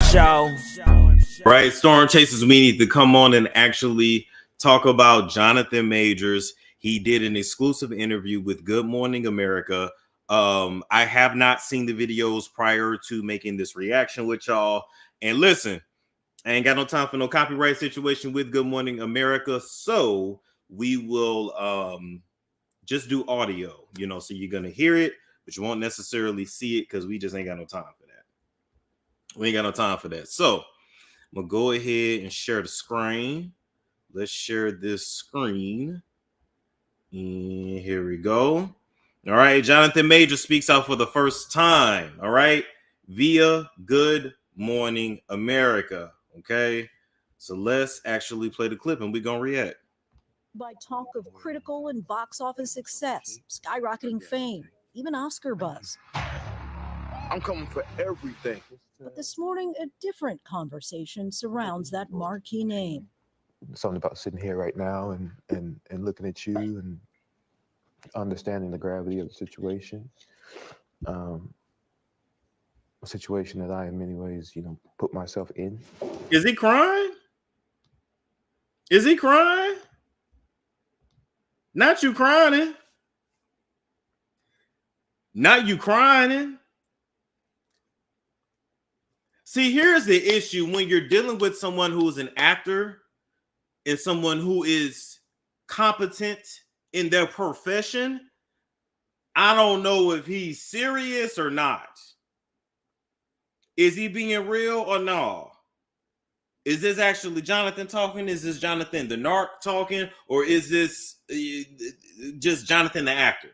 show. Right, Storm Chasers, we need to come on and actually talk about Jonathan Majors. He did an exclusive interview with Good Morning America. I have not seen the videos prior to making this reaction with y'all. And listen, I ain't got no time for no copyright situation with Good Morning America. So we will just do audio, so you're going to hear it, but you won't necessarily see it because we just ain't got no time for that. We ain't got no time for that. So I'm going to go ahead and share the screen. Let's share this screen. And here we go. All right. Jonathan Majors speaks out for the first time. All right. Via Good Morning America. Okay. So let's actually play the clip and we're going to react. By talk of critical and box office success, skyrocketing fame, even Oscar buzz. I'm coming for everything. But this morning, a different conversation surrounds that marquee name. Something about sitting here right now and looking at you and understanding the gravity of the situation. A situation that I, in many ways, put myself in. Is he crying? Is he crying? Not you crying. Not you crying. See, here's the issue when you're dealing with someone who is an actor and someone who is competent in their profession. I don't know if he's serious or not. Is he being real or no? Is this actually Jonathan talking? Is this Jonathan the narc talking? Or is this just Jonathan the actor?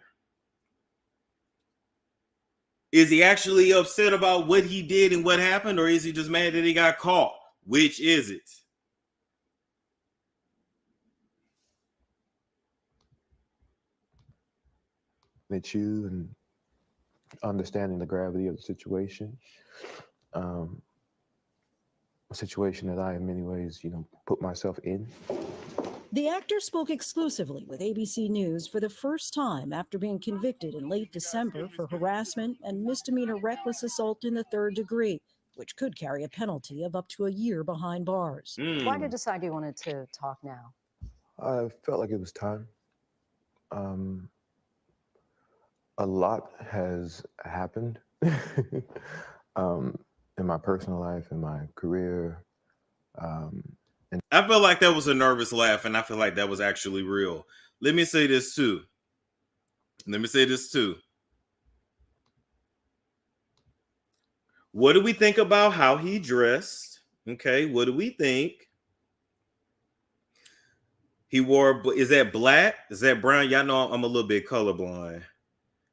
Is he actually upset about what he did and what happened? Or is he just mad that he got caught? Which is it? At you and understanding the gravity of the situation. A situation that I, in many ways, put myself in. The actor spoke exclusively with ABC News for the first time after being convicted in late December for harassment and misdemeanor reckless assault in the third degree, which could carry a penalty of up to a year behind bars. Why did you decide you wanted to talk now? I felt like it was time. A lot has happened in my personal life, in my career. I feel like that was a nervous laugh, and I feel like that was actually real. Let me say this too. What do we think about how he dressed? Okay, what do we think? He wore, is that black? Is that brown? Y'all know I'm a little bit colorblind.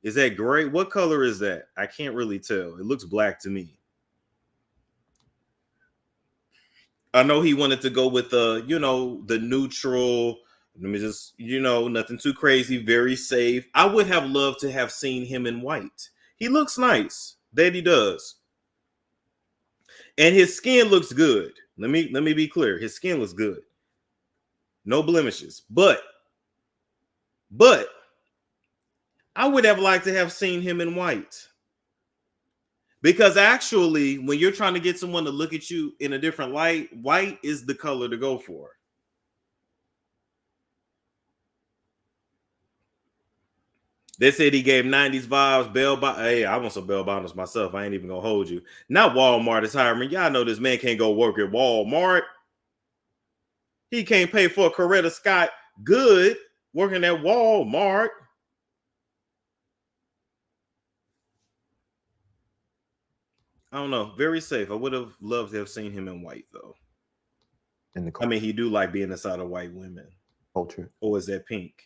Is that gray? What color is that? I can't really tell. It looks black to me. I know he wanted to go with the neutral. Let me just, nothing too crazy, very safe. I would have loved to have seen him in white. He looks nice. That he does. And his skin looks good. Let me be clear. His skin looks good. No blemishes. But I would have liked to have seen him in white. Because actually, when you're trying to get someone to look at you in a different light, white is the color to go for. They said he gave 90s vibes. Hey, I want some bell bottoms myself. I ain't even gonna hold you. Not Walmart is hiring. Y'all know this man can't go work at Walmart. He can't pay for a Coretta Scott good working at Walmart. I don't know. Very safe. I would have loved to have seen him in white, though. He do like being inside of white women. Culture. Or is that pink?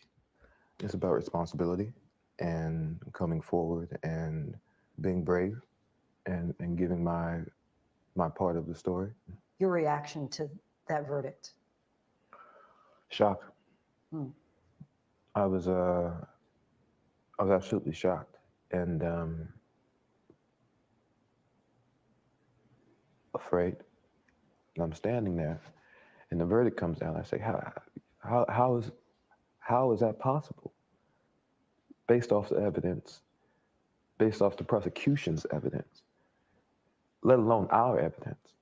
It's about responsibility and coming forward and being brave and giving my part of the story. Your reaction to that verdict? Shock. I was absolutely shocked and afraid. And I'm standing there, and the verdict comes down. I say, how is that possible? Based off the evidence, based off the prosecution's evidence, let alone our evidence.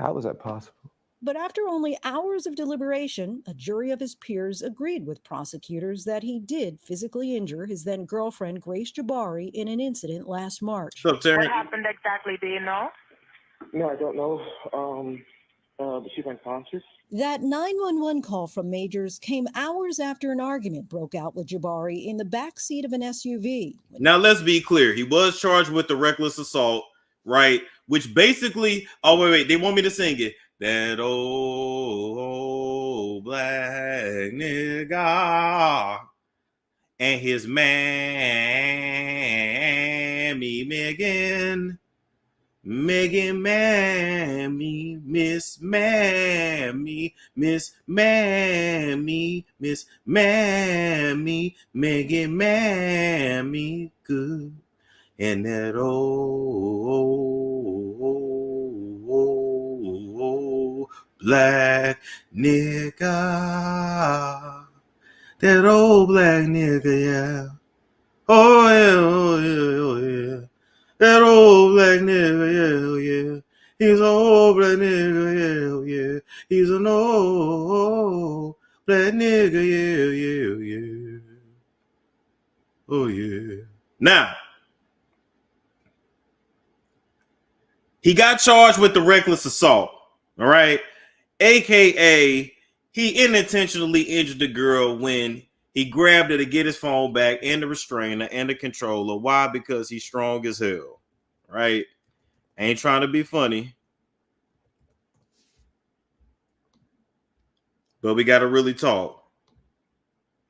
How is that possible? But after only hours of deliberation, a jury of his peers agreed with prosecutors that he did physically injure his then girlfriend, Grace Jabari, in an incident last March. What's up, Terry? What happened exactly? Do you know? No, I don't know. But she's unconscious. That 911 call from Majors came hours after an argument broke out with Jabari in the backseat of an SUV. Now, let's be clear. He was charged with the reckless assault, right? Which basically, oh, wait, they want me to sing it. That old black nigga and his mammy Megan, Mammy, Miss Mammy, Miss Mammy, Miss Mammy, Megan Mammy, good. And that old black nigga, that old black nigga, yeah. Oh yeah, oh yeah, oh yeah. That old black nigga, yeah, yeah. He's an old black nigga, yeah, yeah. He's an old black nigga, yeah, yeah, yeah. Oh yeah. Now, he got charged with the reckless assault, all right? AKA, he unintentionally injured the girl when he grabbed her to get his phone back and the restrainer and the controller. Why? Because he's strong as hell, right? Ain't trying to be funny, but we got to really talk.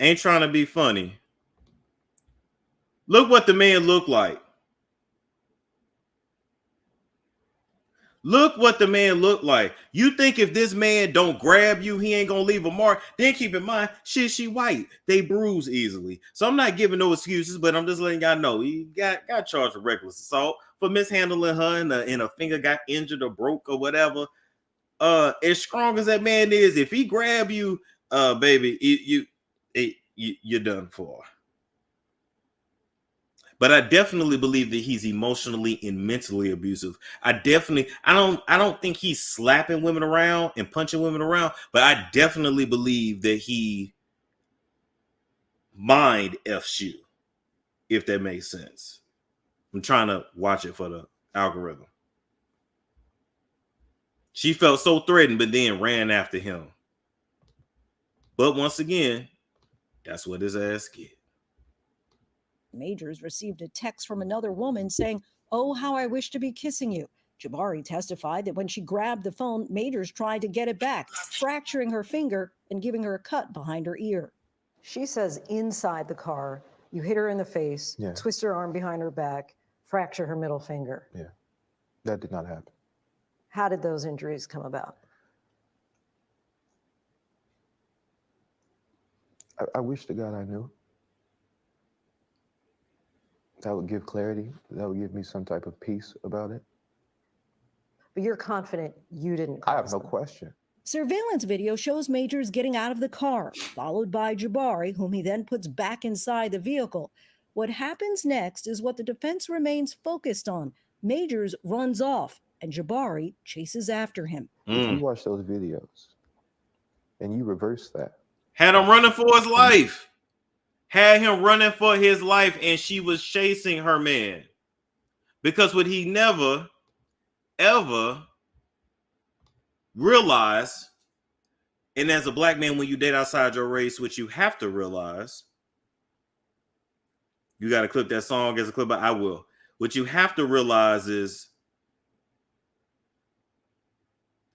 Ain't trying to be funny. Look what the man looked like. Look what the man looked like. You think if this man don't grab you, he ain't gonna leave a mark? Then keep in mind, shit, she white. They bruise easily. So I'm not giving no excuses, but I'm just letting y'all know he got charged with reckless assault for mishandling her and her finger got injured or broke or whatever. As strong as that man is, if he grab you, baby, you're done for. But I definitely believe that he's emotionally and mentally abusive. I don't think he's slapping women around and punching women around, but I definitely believe that he mind F's you, if that makes sense. I'm trying to watch it for the algorithm. She felt so threatened, but then ran after him. But once again, that's what his ass get. Majors received a text from another woman saying, "Oh, how I wish to be kissing you." Jabari testified that when she grabbed the phone, Majors tried to get it back, fracturing her finger and giving her a cut behind her ear. She says inside the car, you hit her in the face, Yeah. twist her arm behind her back, fracture her middle finger. Yeah, that did not happen. How did those injuries come about? I wish to God I knew. That would give clarity. That would give me some type of peace about it. But you're confident you didn't I have cause no them. question. Surveillance video shows Majors getting out of the car, followed by Jabari, whom he then puts back inside the vehicle. What happens next is what the defense remains focused on. Majors runs off, and Jabari chases after him. If you watch those videos and you reverse that. Had him running for his life. Had him running for his life, and she was chasing her man. Because what he never, ever realized, and as a black man, when you date outside your race, what you have to realize, you got to clip that song as a clip, but I will. What you have to realize is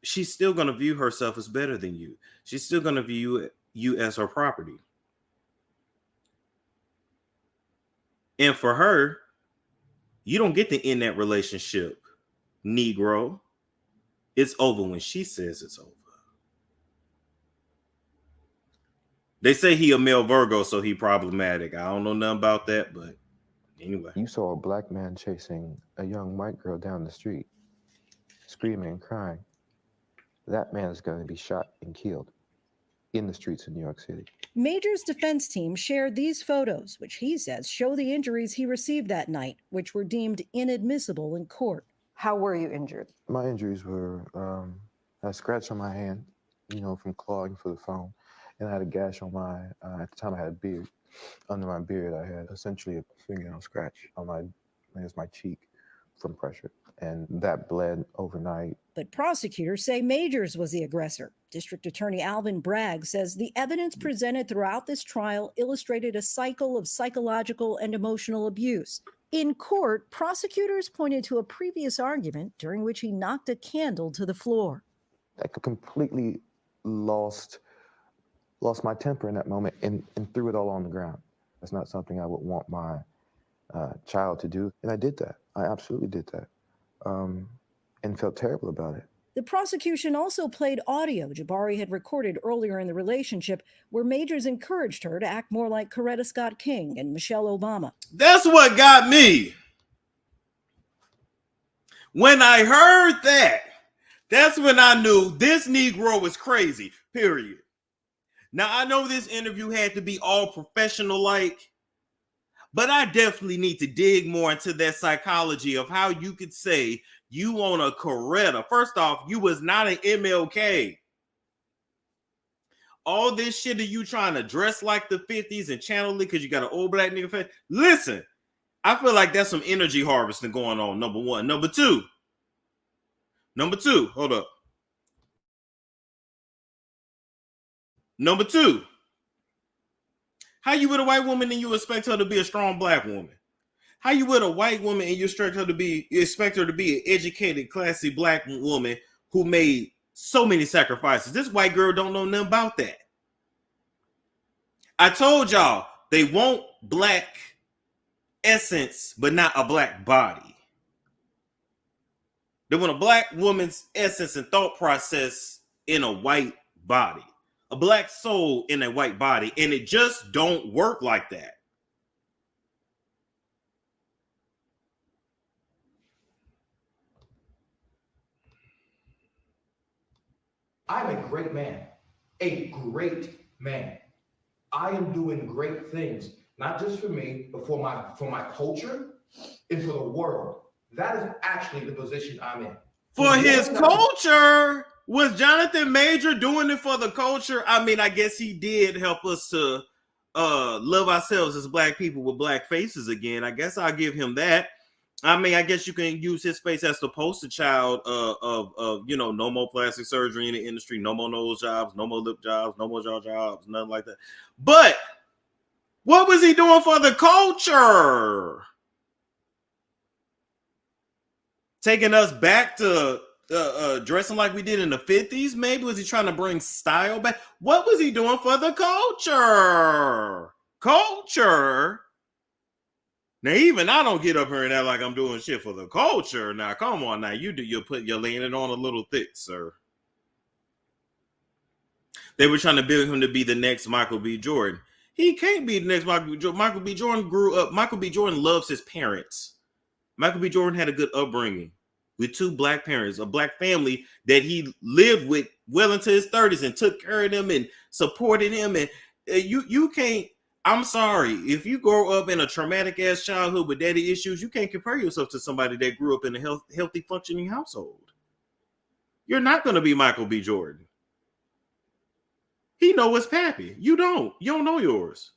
she's still going to view herself as better than you. She's still going to view you as her property. And for her, you don't get to end that relationship, Negro. It's over when she says it's over. They say he a male Virgo, so he problematic. I don't know nothing about that, but anyway. You saw a black man chasing a young white girl down the street, screaming and crying. That man is going to be shot and killed in the streets of New York City. Major's defense team shared these photos, which he says show the injuries he received that night, which were deemed inadmissible in court. How were you injured? My injuries were, I had a scratch on my hand, you know, from clawing for the phone. And I had a gash on my, at the time I had a beard. Under my beard, I had essentially a fingernail scratch on my, I guess my cheek from pressure. And that bled overnight. But prosecutors say Majors was the aggressor. District Attorney Alvin Bragg says the evidence presented throughout this trial illustrated a cycle of psychological and emotional abuse. In court, prosecutors pointed to a previous argument during which he knocked a candle to the floor. I completely lost my temper in that moment and threw it all on the ground. That's not something I would want my child to do. And I did that. I absolutely did that. And felt terrible about it. The prosecution also played audio Jabari had recorded earlier in the relationship where Majors encouraged her to act more like Coretta Scott King and Michelle Obama. That's what got me. When I heard that, that's when I knew this Negro was crazy, period. Now, I know this interview had to be all professional-like, but I definitely need to dig more into that psychology of how you could say you want a Coretta. First off, you was not an MLK. All this shit of you trying to dress like the 50s and channel it because you got an old black nigga face. Listen, I feel like that's some energy harvesting going on, number one. Number two, hold up. Number two, how you with a white woman and you expect her to be a strong black woman? How you with a white woman and you expect her to be an educated, classy black woman who made so many sacrifices? This white girl don't know nothing about that. I told y'all they want black essence, but not a black body. They want a black woman's essence and thought process in a white body. A black soul in a white body, and it just don't work like that. I'm a great man, a great man. I am doing great things, not just for me, but for my culture and for the world. That is actually the position I'm in. For his culture? Was Jonathan Major doing it for the culture? I mean, I guess he did help us to love ourselves as black people with black faces again. I guess I'll give him that. I mean, I guess you can use his face as the poster child of you know, no more plastic surgery in the industry, no more nose jobs, no more lip jobs, no more jaw jobs, nothing like that. But what was he doing for the culture? Taking us back to dressing like we did in the 50s? Maybe was he trying to bring style back? What was he doing for the culture? Culture? Now, even I don't get up here and act like I'm doing shit for the culture. Now, come on now. You're laying it on a little thick, sir. They were trying to build him to be the next Michael B. Jordan. He can't be the next Michael B. Jordan. Michael B. Jordan grew up. Michael B. Jordan loves his parents. Michael B. Jordan had a good upbringing with two black parents, a black family that he lived with well into his 30s and took care of them and supported him. And you can't. I'm sorry, if you grow up in a traumatic ass childhood with daddy issues, you can't compare yourself to somebody that grew up in a healthy, functioning household. You're not going to be Michael B. Jordan. He know his pappy. You don't. You don't know yours.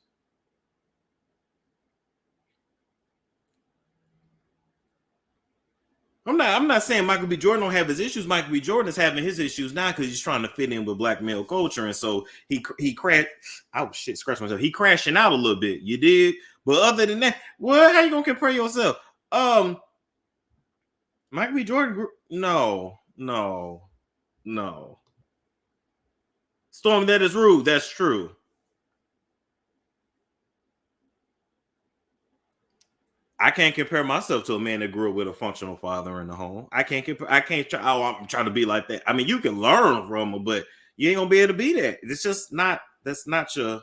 I'm not saying Michael B. Jordan don't have his issues. Michael B. Jordan is having his issues now because he's trying to fit in with black male culture, and so he crashed. Oh shit, scratch myself. He crashing out a little bit. You did, but other than that, well, how you gonna compare yourself? Michael B. Jordan, no. Storm, that is rude. That's true. I can't compare myself to a man that grew up with a functional father in the home. I can't try. Oh, I'm trying to be like that. I mean, you can learn from him, but you ain't gonna be able to be that. It's just not. It's not your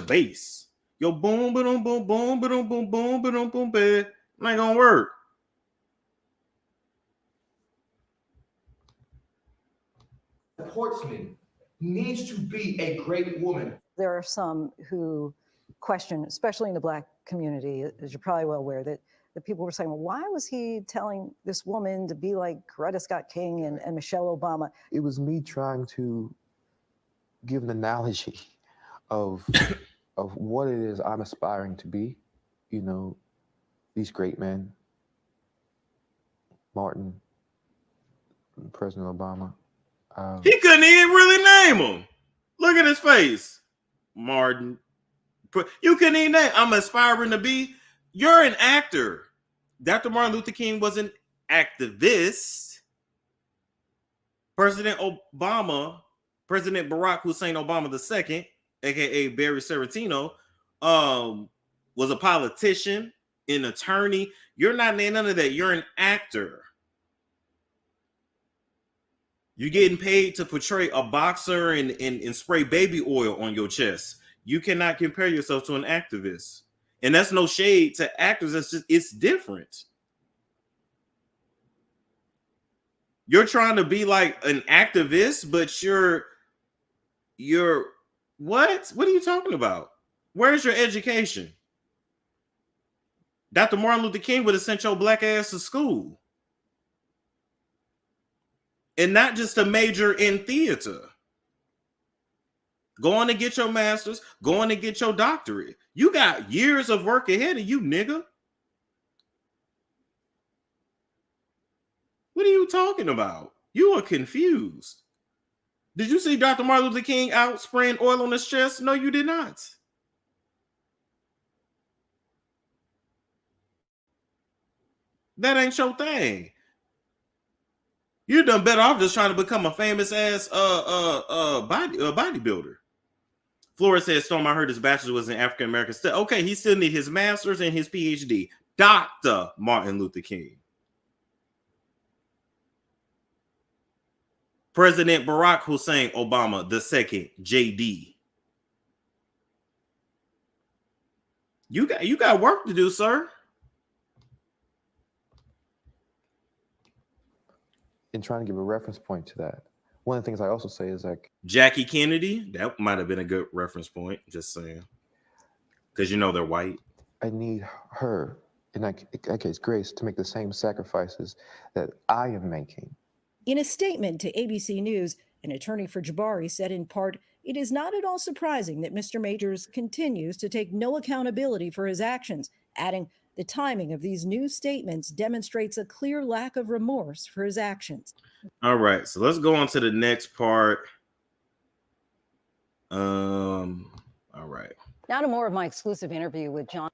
base. Yo, boom, boom, boom, boom, boom, boom, boom, boom, boom, boom, boom. It ain't gonna work. Supports me needs to be a great woman. There are some who question, especially in the Black community, as you're probably well aware, that that people were saying, well, why was he telling this woman to be like Coretta Scott King and Michelle Obama? It was me trying to give an analogy of what it is I'm aspiring to be. You know, these great men, Martin, President Obama. He couldn't even really name them. Look at his face, Martin. You couldn't even name. I'm aspiring to be. You're an actor. Dr. Martin Luther King was an activist. President Obama, President Barack Hussein Obama II, aka Barry Serratino, was a politician, an attorney. You're not none of that. You're an actor. You're getting paid to portray a boxer and spray baby oil on your chest. You cannot compare yourself to an activist. And that's no shade to actors. It's different. You're trying to be like an activist, but you're what? What are you talking about? Where's your education? Dr. Martin Luther King would have sent your black ass to school. And not just a major in theater. Go on and get your master's. Go on and get your doctorate. You got years of work ahead of you, nigga. What are you talking about? You are confused. Did you see Dr. Martin Luther King out spraying oil on his chest? No, you did not. That ain't your thing. You done better off just trying to become a famous ass bodybuilder. Flores said, Storm, I heard his bachelor's was in African American studies. Okay, he still need his master's and his PhD. Dr. Martin Luther King. President Barack Hussein Obama II, JD. You got work to do, sir. In trying to give a reference point to that, one of the things I also say is like Jackie Kennedy, that might have been a good reference point, just saying. Because you know they're white. I need her, in that case, Grace, to make the same sacrifices that I am making. In a statement to ABC News, an attorney for Jabari said in part, it is not at all surprising that Mr. Majors continues to take no accountability for his actions, adding, the timing of these new statements demonstrates a clear lack of remorse for his actions. All right, so let's go on to the next part. All right. Now to more of my exclusive interview with John.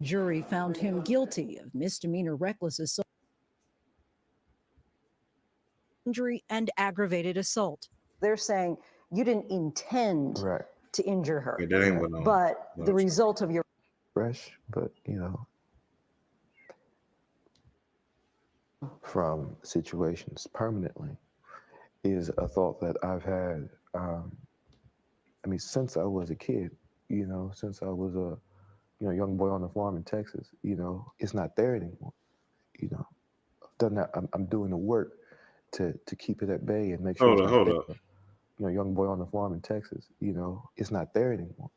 Jury found him guilty of misdemeanor reckless assault, injury, and aggravated assault. They're saying you didn't intend to injure her, Okay, that ain't what but the result of your fresh, but you know, from situations permanently is a thought that I've had. I mean, since I was a kid, you know, since I was a young boy on the farm in Texas, you know, it's not there anymore. You know, I've done that. I'm doing the work to keep it at bay and make sure. Hold up. You know, young boy on the farm in Texas, you know, it's not there anymore.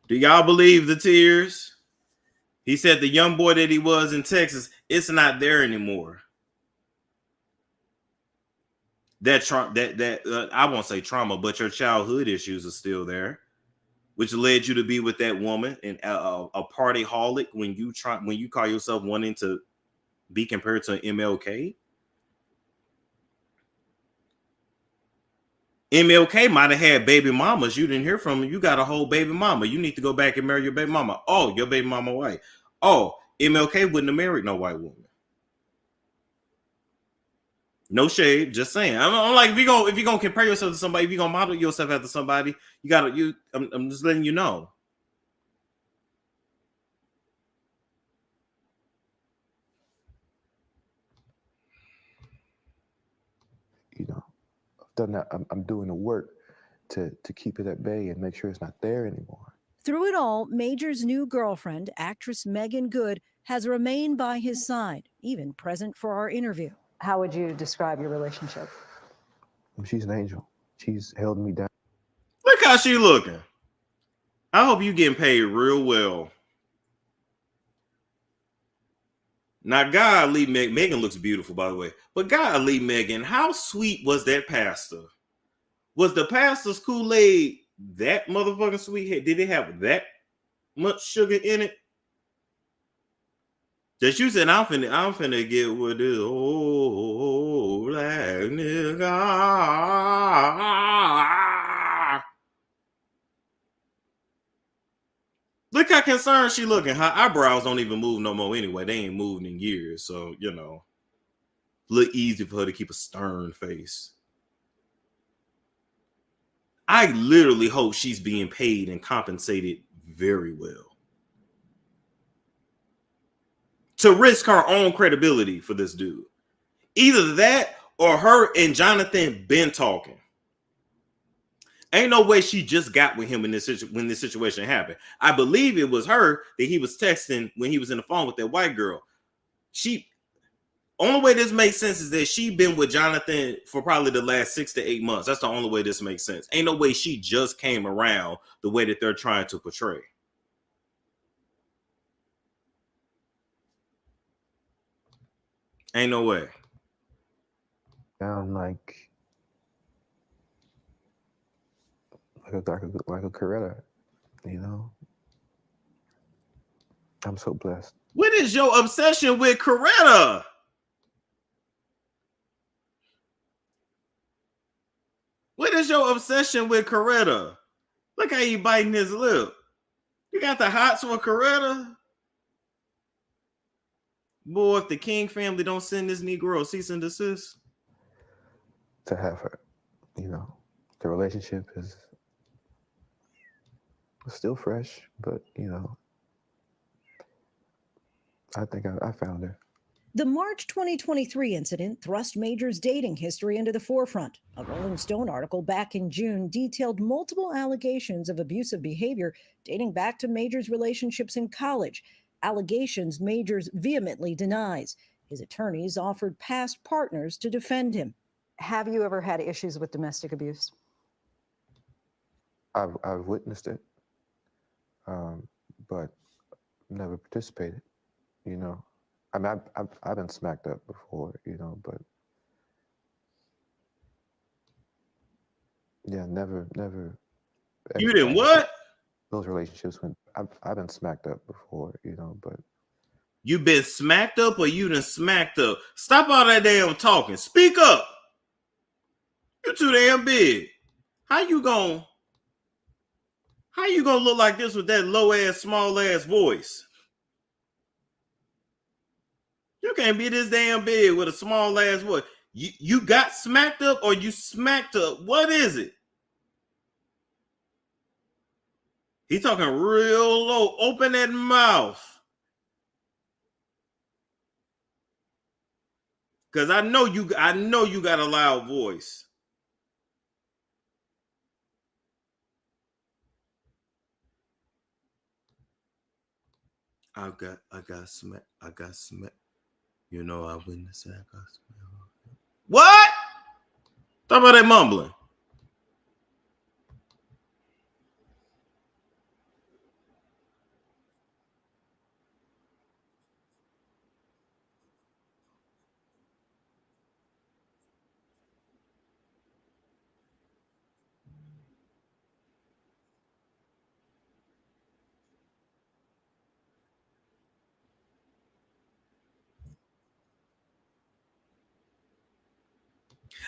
Do y'all believe the tears? He said the young boy that he was in Texas, it's not there anymore. I won't say trauma, but your childhood issues are still there, which led you to be with that woman and a partyholic when you call yourself wanting to be compared to an MLK. MLK might have had baby mamas. You didn't hear from him. You got a whole baby mama. You need to go back and marry your baby mama. Oh, your baby mama white. Oh, MLK wouldn't have married no white woman. No shade, just saying. I'm like, if you're gonna compare yourself to somebody, if you're gonna model yourself after somebody, I'm just letting you know. You know, I've done that. I'm doing the work to keep it at bay and make sure it's not there anymore. Through it all, Major's new girlfriend, actress Megan Good, has remained by his side, even present for our interview. How would you describe your relationship? She's an angel. She's held me down. Look how she looking. I hope you getting paid real well. Now, golly, Megan looks beautiful, by the way. But golly, Megan, how sweet was that pastor? Was the pastor's Kool-Aid that motherfucking sweet? Did it have that much sugar in it? That you said, I'm finna get with this old black nigga. Look how concerned she looking. Her eyebrows don't even move no more anyway. They ain't moved in years. So, you know, look easy for her to keep a stern face. I literally hope she's being paid and compensated very well to risk her own credibility for this dude. Either that or her and Jonathan been talking. Ain't no way she just got with him when this situation happened. I believe it was her that he was texting when he was in the phone with that white girl. Only way this makes sense is that she been with Jonathan for probably the last 6 to 8 months. That's the only way this makes sense. Ain't no way she just came around the way that they're trying to portray. Ain't no way. Sound like a Coretta, you know. I'm so blessed. What is your obsession with Coretta? What is your obsession with Coretta? Look how he biting his lip. You got the hots for Coretta? Boy, if the King family don't send this Negro a cease and desist. To have her, you know, the relationship is still fresh, but, you know, I think I found her. The March 2023 incident thrust Major's dating history into the forefront. A Rolling Stone article back in June detailed multiple allegations of abusive behavior dating back to Major's relationships in college, allegations Majors vehemently denies. His attorneys offered past partners to defend him. Have you ever had issues with domestic abuse? I've witnessed it, but never participated, you know. I mean, I've been smacked up before, you know, but yeah, never. You didn't what? Those relationships when I've been smacked up before, you know, but. You been smacked up or you done smacked up? Stop all that damn talking. Speak up. You too damn big. How you gonna look like this with that low ass, small ass voice? You can't be this damn big with a small ass voice. You got smacked up or you smacked up? What is it? He talking real low. Open that mouth. Cause I know you got a loud voice. I got smacked. You know I witnessed that. What? Talk about that mumbling.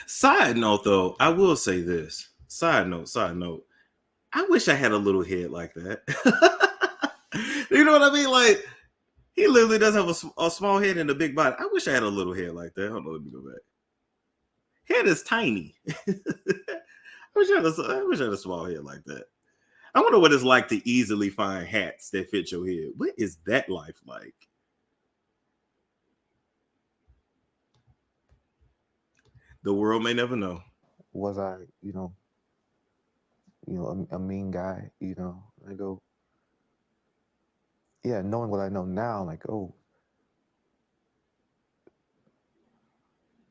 Side note, though, I will say this. Side note. I wish I had a little head like that. You know what I mean? Like, he literally does have a small head and a big body. I wish I had a little head like that. Hold on, let me go back. Head is tiny. I wish I had a small head like that. I wonder what it's like to easily find hats that fit your head. What is that life like? The world may never know. Was I, you know, a mean guy, you know? I go, yeah, knowing what I know now, like, oh,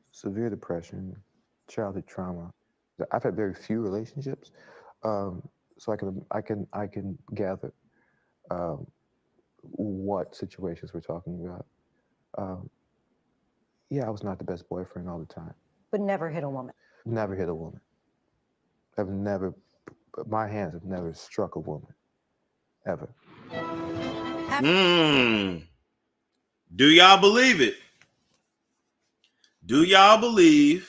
severe depression, childhood trauma. I've had very few relationships. so I can gather what situations we're talking about. Yeah, I was not the best boyfriend all the time. But never hit a woman. Never hit a woman. My hands have never struck a woman, ever. Do y'all believe it? Do y'all believe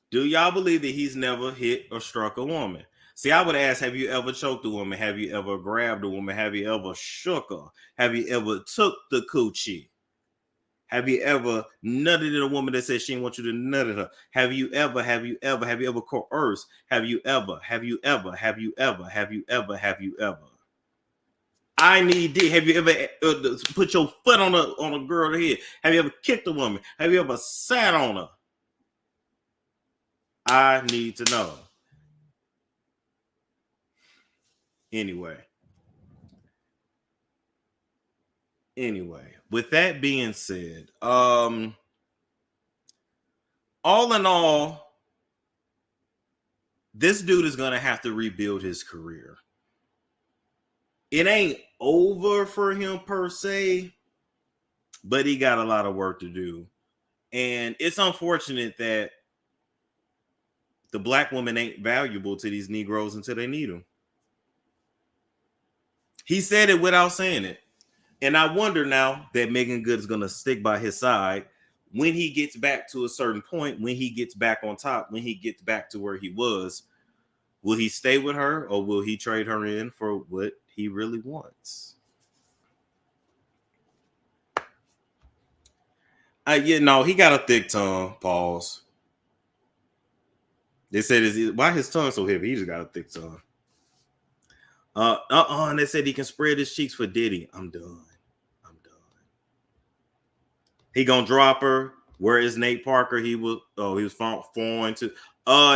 that he's never hit or struck a woman? See, I would ask, have you ever choked a woman? Have you ever grabbed a woman? Have you ever shook her? Have you ever took the coochie? Have you ever nutted at a woman that said she didn't want you to nut at her? Have you ever coerced? Have you ever? I need D. Have you ever put your foot on a girl's head? Have you ever kicked a woman? Have you ever sat on her? I need to know. Anyway, with that being said, all in all, this dude is gonna have to rebuild his career. It ain't over for him per se, but he got a lot of work to do. And it's unfortunate that the black woman ain't valuable to these Negroes until they need them. He said it without saying it. And I wonder now that Megan Good is going to stick by his side when he gets back to a certain point, when he gets back on top, when he gets back to where he was. Will he stay with her or will he trade her in for what he really wants? He got a thick tongue. Pause. They said, why his tongue so heavy? He just got a thick tongue. And they said he can spread his cheeks for Diddy. I'm done. He gonna drop her. Where is Nate Parker? He was foreign to.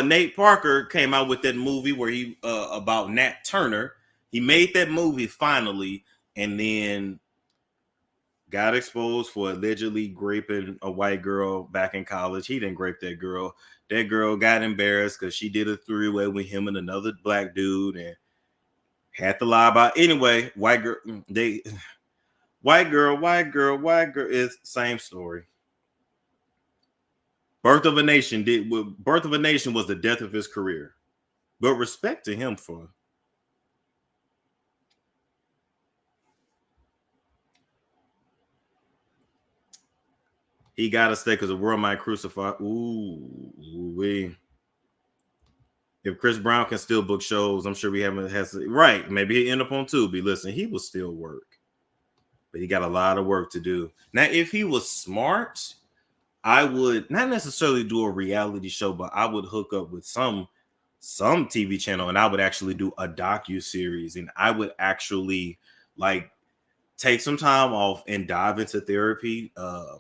Nate Parker came out with that movie where he about Nat Turner. He made that movie finally, and then got exposed for allegedly raping a white girl back in college. He didn't rape that girl. That girl got embarrassed because she did a 3-way with him and another black dude, and had to lie about. Anyway, white girl is same story. Birth of a Nation was the death of his career. But respect to him for he gotta stay because the world might crucify. If Chris Brown can still book shows, I'm sure right. Maybe he'll end up on Tubi. Listen, he will still work, but he got a lot of work to do. Now, if he was smart, I would not necessarily do a reality show, but I would hook up with some TV channel and I would actually do a docu-series, and I would actually take some time off and dive into therapy,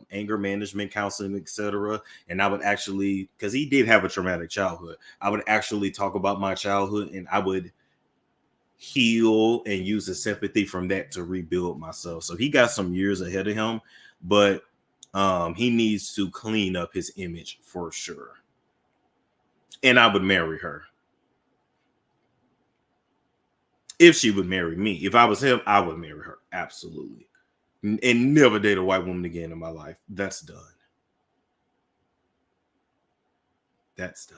anger management, counseling, etc. And I would actually, because he did have a traumatic childhood, I would actually talk about my childhood and I would heal and use the sympathy from that to rebuild myself. So he got some years ahead of him, but he needs to clean up his image for sure. And I would marry her. If she would marry me. If I was him, I would marry her. Absolutely. And never date a white woman again in my life. That's done. That's done.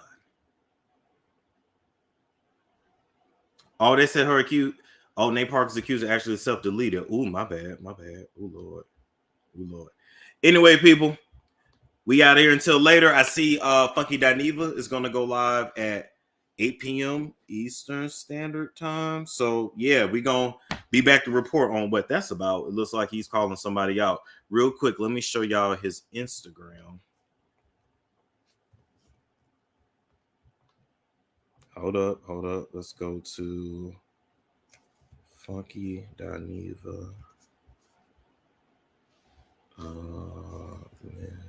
Oh, they said her accused. Oh, Nate Parker's accused of actually self-deleted. Ooh, my bad. Ooh, Lord. Anyway, people, we out here until later. I see Funky Dineva is going to go live at 8 p.m. Eastern Standard Time. So, yeah, we're going to be back to report on what that's about. It looks like he's calling somebody out. Real quick, let me show y'all his Instagram. Hold up. Let's go to Funky Dineva. Man.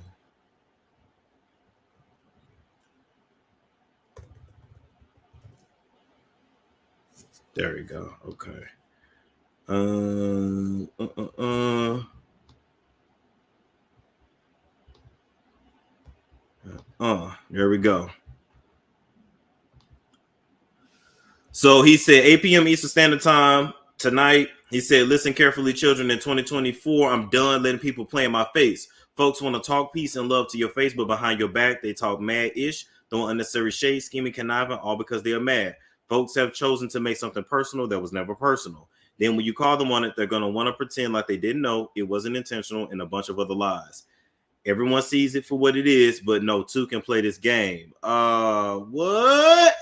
There we go. Okay. There we go. So he said 8 p.m. Eastern Standard Time tonight. He said, listen carefully, children. In 2024, I'm done letting people play in my face. Folks want to talk peace and love to your face, but behind your back, they talk mad-ish, throwing unnecessary shade, scheming, conniving, all because they are mad. Folks have chosen to make something personal that was never personal. Then when you call them on it, they're going to want to pretend like they didn't know it wasn't intentional and a bunch of other lies. Everyone sees it for what it is, but no two can play this game. What?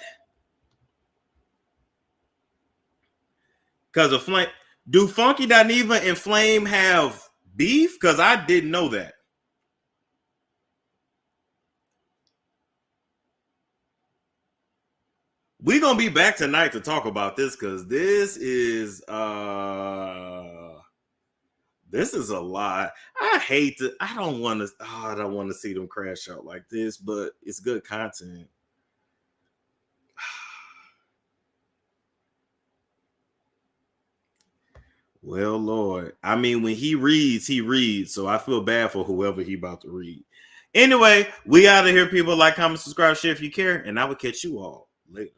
Because of Flame. Do Funky Dineva and Flame have beef? Because I didn't know that. We're going to be back tonight to talk about this because this is a lot. I don't want to see them crash out like this, but it's good content. Well, Lord. I mean, when he reads. So I feel bad for whoever he about to read. Anyway, we out of here, people. Like, comment, subscribe, share if you care, and I will catch you all later.